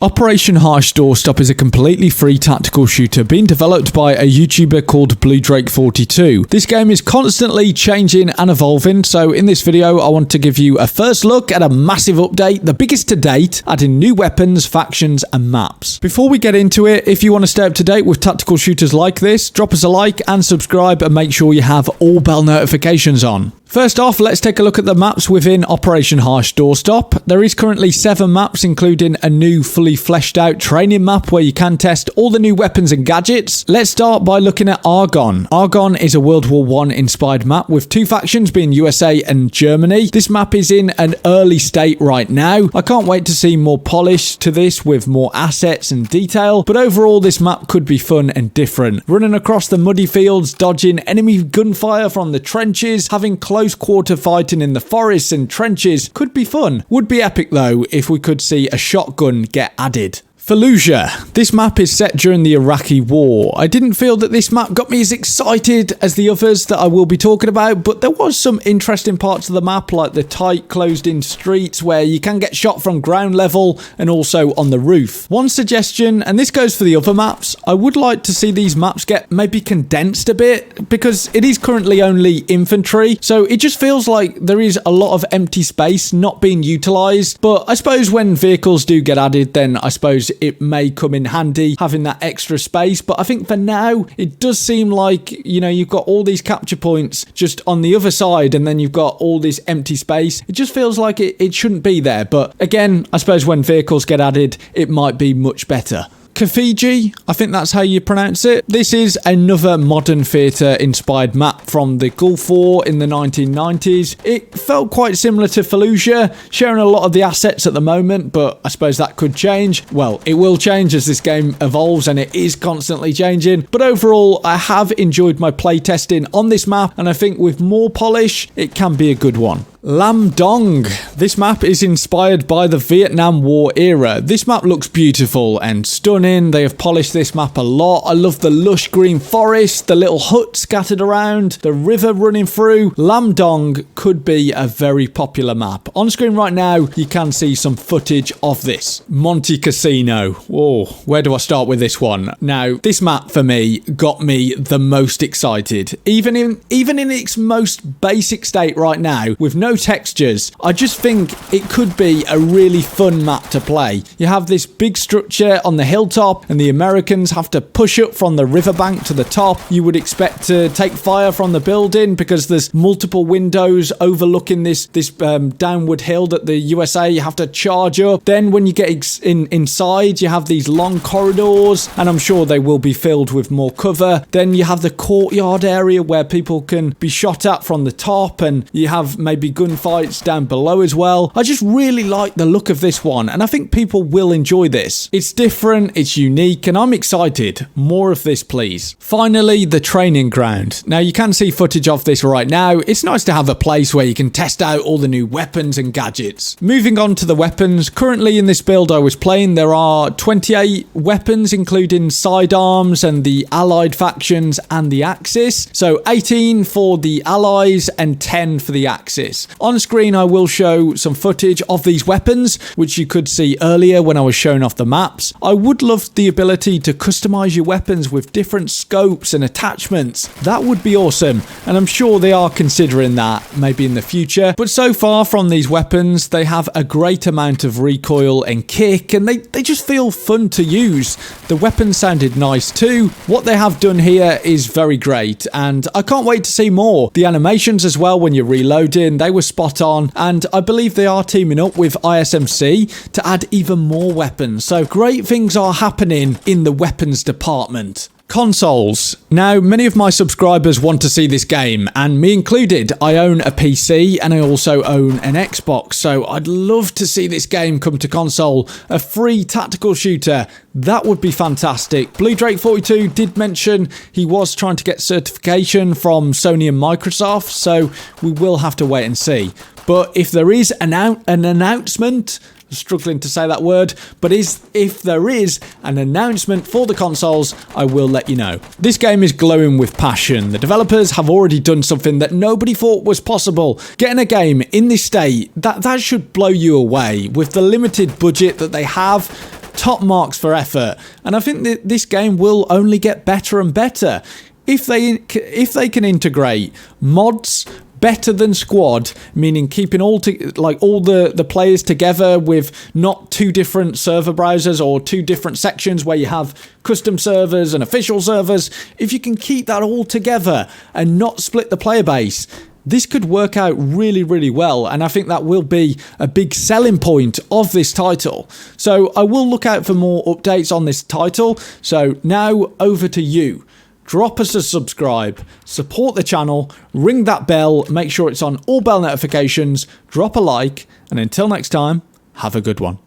Operation Harsh Doorstop is a completely free tactical shooter being developed by a YouTuber called BlueDrake42. This game is constantly changing and evolving, so in this video I want to give you a first look at a massive update, the biggest to date, adding new weapons, factions and maps. Before we get into it, if you want to stay up to date with tactical shooters like this, drop us a like and subscribe and make sure you have all bell notifications on. First off, let's take a look at the maps within Operation Harsh Doorstop. There is currently 7 maps, including a new fully fleshed out training map where you can test all the new weapons and gadgets. Let's start by looking at Argonne. Argonne is a World War I inspired map with 2 factions being USA and Germany. This map is in an early state right now. I can't wait to see more polish to this with more assets and detail, but overall this map could be fun and different. Running across the muddy fields, dodging enemy gunfire from the trenches, having close quarter fighting in the forests and trenches could be fun. Would be epic though if we could see a shotgun get added. Fallujah. This map is set during the Iraqi war. I didn't feel that this map got me as excited as the others that I will be talking about, but there was some interesting parts of the map like the tight closed-in streets where you can get shot from ground level and also on the roof. One suggestion, and this goes for the other maps, I would like to see these maps get maybe condensed a bit because it is currently only infantry, so it just feels like there is a lot of empty space not being utilised, but I suppose when vehicles do get added then I suppose it may come in handy having that extra space. But I think for now it does seem like, you know, you've got all these capture points just on the other side and then you've got all this empty space. It just feels like it shouldn't be there, but again I suppose when vehicles get added it might be much better. Kafiji, I think that's how you pronounce it. This is another modern theatre inspired map from the Gulf War in the 1990s. It felt quite similar to Fallujah, sharing a lot of the assets at the moment, but I suppose that could change. Well, it will change as this game evolves and it is constantly changing. But overall, I have enjoyed my playtesting on this map and I think with more polish, it can be a good one. Lam Dong. This map is inspired by the Vietnam War era. This map looks beautiful and stunning. They have polished this map a lot. I love the lush green forest, the little huts scattered around, the river running through. Lam Dong could be a very popular map. On screen right now, you can see some footage of this. Monte Casino. Whoa, where do I start with this one? Now, this map for me got me the most excited. Even in its most basic state right now, with no textures, I just think it could be a really fun map to play. You have this big structure on the hilltop and the Americans have to push up from the riverbank to the top. You would expect to take fire from the building because there's multiple windows overlooking this downward hill that the USA you have to charge up. Then when you get inside, you have these long corridors and I'm sure they will be filled with more cover. Then you have the courtyard area where people can be shot at from the top and you have maybe gunfights down below as well. I just really like the look of this one and I think people will enjoy this. It's different, it's unique and I'm excited. More of this please. Finally, the training ground. Now you can see footage of this right now. It's nice to have a place where you can test out all the new weapons and gadgets. Moving on to the weapons. Currently in this build I was playing there are 28 weapons including sidearms and the allied factions and the Axis. So 18 for the allies and 10 for the Axis. On screen I will show some footage of these weapons which you could see earlier when I was showing off the maps. I would love the ability to customize your weapons with different scopes and attachments. That would be awesome and I'm sure they are considering that maybe in the future. But so far from these weapons they have a great amount of recoil and kick and they just feel fun to use. The weapons sounded nice too. What they have done here is very great and I can't wait to see more. The animations as well when you're reloading, they were spot on and I believe they are teaming up with ISMC to add even more weapons. So great things are happening in the weapons department. Consoles. Now, many of my subscribers want to see this game, and me included. I own a PC and I also own an Xbox, so I'd love to see this game come to console. A free tactical shooter. That would be fantastic. BlueDrake42 did mention he was trying to get certification from Sony and Microsoft, so we will have to wait and see. But if there is an announcement, struggling to say that word, but if there is an announcement for the consoles, I will let you know. This game is glowing with passion. The developers have already done something that nobody thought was possible. Getting a game in this state, that should blow you away. With the limited budget that they have, top marks for effort, and I think that this game will only get better and better if they can integrate mods better than squad, meaning keeping all the players together with not two different server browsers or two different sections where you have custom servers and official servers. If you can keep that all together and not split the player base, this could work out really, really well, and I think that will be a big selling point of this title. So I will look out for more updates on this title. So now over to you. Drop us a subscribe, support the channel, ring that bell, make sure it's on all bell notifications, drop a like, and until next time, have a good one.